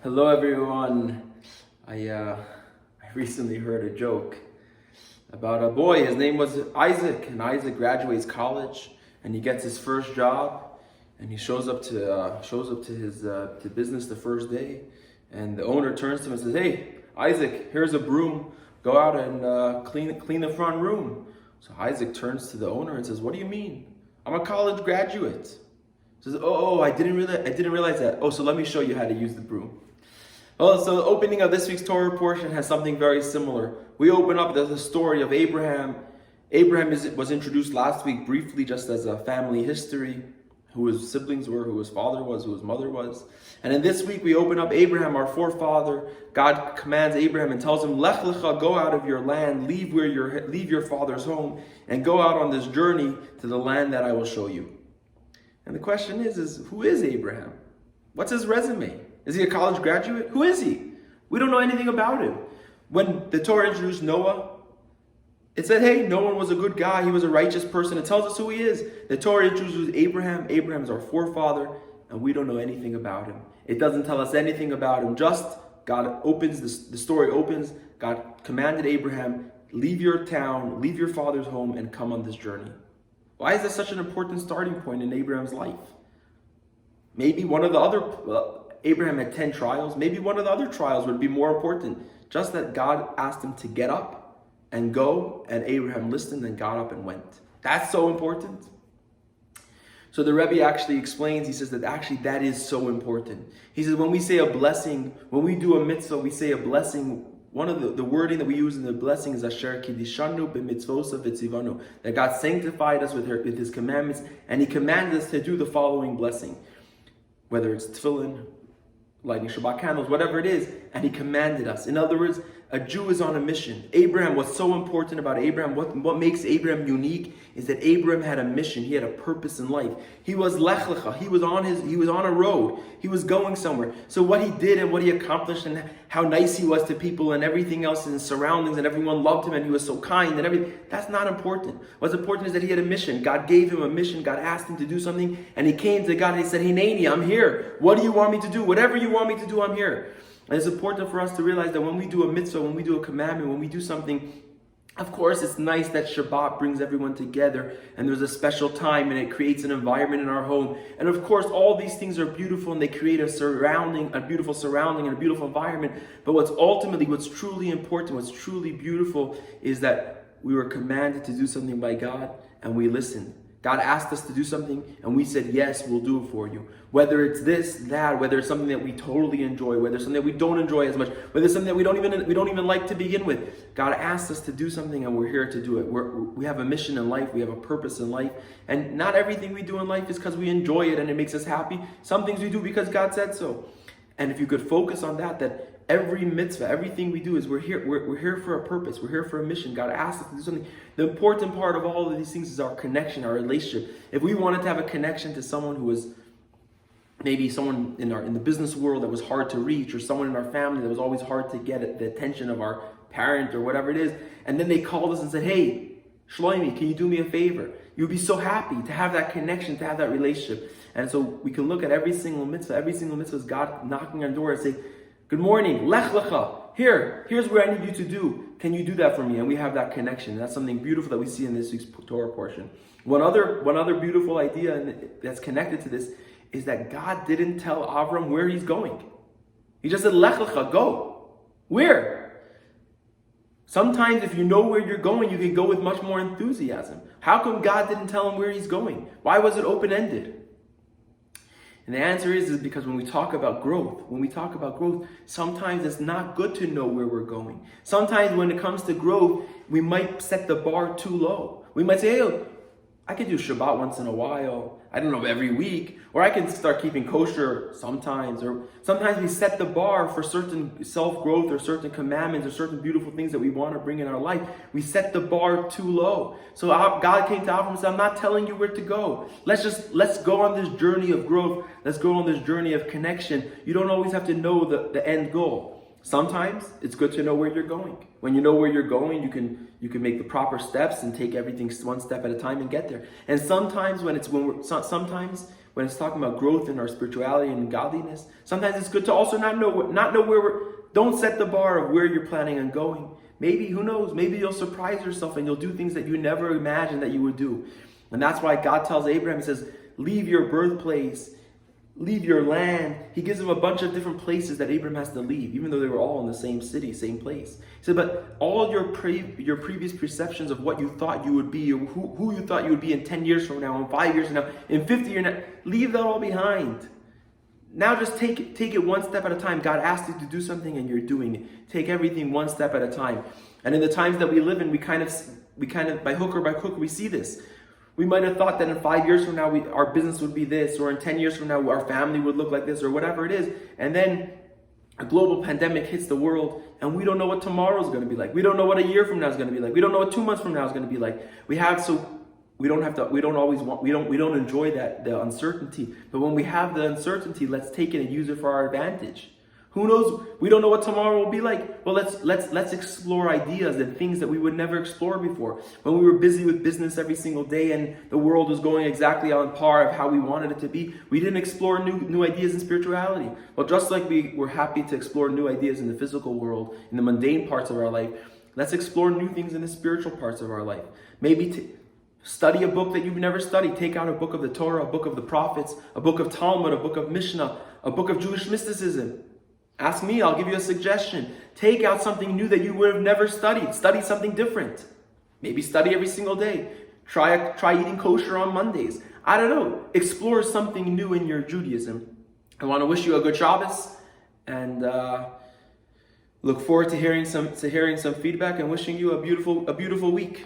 Hello everyone. I recently heard a joke about a boy. His name was Isaac, and Isaac graduates college, and he gets his first job, and he shows up to his to business the first day, and the owner turns to him and says, "Hey, Isaac, here's a broom. Go out and clean the front room." So Isaac turns to the owner and says, "What do you mean? I'm a college graduate." He says, "Oh, I didn't realize that. Oh, so let me show you how to use the broom." Well, so the opening of this week's Torah portion has something very similar. We open up the story of Abraham. Abraham was introduced last week briefly just as a family history, who his siblings were, who his father was, who his mother was. And in this week we open up Abraham, our forefather. God commands Abraham and tells him, "Lech lecha, go out of your land, leave your father's home, and go out on this journey to the land that I will show you." And the question is who is Abraham? What's his resume? Is he a college graduate? Who is he? We don't know anything about him. When the Torah introduced Noah, it said, hey, Noah was a good guy. He was a righteous person. It tells us who he is. The Torah introduces Abraham. Abraham is our forefather, and we don't know anything about him. It doesn't tell us anything about him. Just God opens, the story opens. God commanded Abraham, leave your town, leave your father's home, and come on this journey. Why is this such an important starting point in Abraham's life? Maybe one of the other... Abraham had 10 trials. Maybe one of the other trials would be more important. Just that God asked him to get up and go, and Abraham listened and got up and went. That's so important. So the Rebbe actually explains, he says that actually that is so important. He says when we say a blessing, when we do a mitzvah, we say a blessing. One of the wording that we use in the blessing is Asher Kidishanu b'mitzvosav v'tzivanu, that God sanctified us with His commandments, and He commanded us to do the following blessing. Whether it's tefillin, lighting Shabbat candles, whatever it is, and He commanded us. In other words, a Jew is on a mission. Abraham, what's so important about Abraham, what makes Abraham unique is that Abraham had a mission. He had a purpose in life. He was lech lecha. He was on a road. He was going somewhere. So what he did and what he accomplished and how nice he was to people and everything else in his surroundings, and everyone loved him and he was so kind and everything, that's not important. What's important is that he had a mission. God gave him a mission. God asked him to do something, and he came to God and he said, "Hineni, I'm here. What do you want me to do? Whatever you want me to do, I'm here." And it's important for us to realize that when we do a mitzvah, when we do a commandment, when we do something, of course, it's nice that Shabbat brings everyone together and there's a special time and it creates an environment in our home. And of course, all these things are beautiful and they create a beautiful surrounding and a beautiful environment. But what's truly important, what's truly beautiful is that we were commanded to do something by God and we listened. God asked us to do something and we said, yes, we'll do it for you. Whether it's this, that, whether it's something that we totally enjoy, whether it's something that we don't enjoy as much, whether it's something that we don't even like to begin with. God asked us to do something and we're here to do it. We have a mission in life. We have a purpose in life. And not everything we do in life is because we enjoy it and it makes us happy. Some things we do because God said so. And if you could focus on that every mitzvah, everything we do is we're here for a purpose. We're here for a mission. God asked us to do something. The important part of all of these things is our connection, our relationship. If we wanted to have a connection to someone who was maybe someone in the business world that was hard to reach, or someone in our family that was always hard to get the attention of our parent or whatever it is, and then they called us and said, "Hey, Shloimi, can you do me a favor?" You'd be so happy to have that connection, to have that relationship. And so we can look at every single mitzvah. Every single mitzvah is God knocking on our door and saying, "Good morning, lech lecha. Here's what I need you to do. Can you do that for me?" And we have that connection. And that's something beautiful that we see in this week's Torah portion. One other beautiful idea that's connected to this is that God didn't tell Avraham where he's going. He just said, "Lech lecha, go." Where? Sometimes if you know where you're going, you can go with much more enthusiasm. How come God didn't tell him where he's going? Why was it open-ended? And the answer is because when we talk about growth, sometimes it's not good to know where we're going. Sometimes when it comes to growth, we might set the bar too low. We might say, "Hey, I could do Shabbat once in a while. I don't know, every week. Or I can start keeping kosher sometimes." Or sometimes we set the bar for certain self-growth or certain commandments or certain beautiful things that we want to bring in our life. We set the bar too low. So God came to Avraham and said, "I'm not telling you where to go. Let's go on this journey of growth. Let's go on this journey of connection. You don't always have to know the end goal. Sometimes it's good to know where you're going. When you know where you're going, you can make the proper steps and take everything one step at a time and get there. And sometimes when when it's talking about growth in our spirituality and godliness, sometimes it's good to also not know where don't set the bar of where you're planning on going. Maybe, who knows, maybe you'll surprise yourself and you'll do things that you never imagined that you would do. And that's why God tells Abraham, he says, leave your birthplace, leave your land. He gives him a bunch of different places that Abraham has to leave, even though they were all in the same city, same place. He said, but all your previous perceptions of what you thought you would be, or who you thought you would be in 10 years from now, in 5 years from now, in 50 years from now, leave that all behind. Now just take it one step at a time. God asked you to do something and you're doing it. Take everything one step at a time. And in the times that we live in, we kind of by hook or by crook, we see this. We might have thought that in 5 years from now, our business would be this, or in 10 years from now, our family would look like this, or whatever it is. And then a global pandemic hits the world, and we don't know what tomorrow is going to be like. We don't know what a year from now is going to be like. We don't know what 2 months from now is going to be like. We don't enjoy the uncertainty. But when we have the uncertainty, let's take it and use it for our advantage. Who knows? We don't know what tomorrow will be like. Well, let's explore ideas and things that we would never explore before. When we were busy with business every single day and the world was going exactly on par of how we wanted it to be, we didn't explore new ideas in spirituality. Well, just like we were happy to explore new ideas in the physical world, in the mundane parts of our life, let's explore new things in the spiritual parts of our life. Maybe study a book that you've never studied. Take out a book of the Torah, a book of the prophets, a book of Talmud, a book of Mishnah, a book of Jewish mysticism. Ask me, I'll give you a suggestion. Take out something new that you would have never studied. Study something different. Maybe study every single day. Try eating kosher on Mondays. I don't know. Explore something new in your Judaism. I want to wish you a good Shabbos, and look forward to hearing some feedback and wishing you a beautiful week.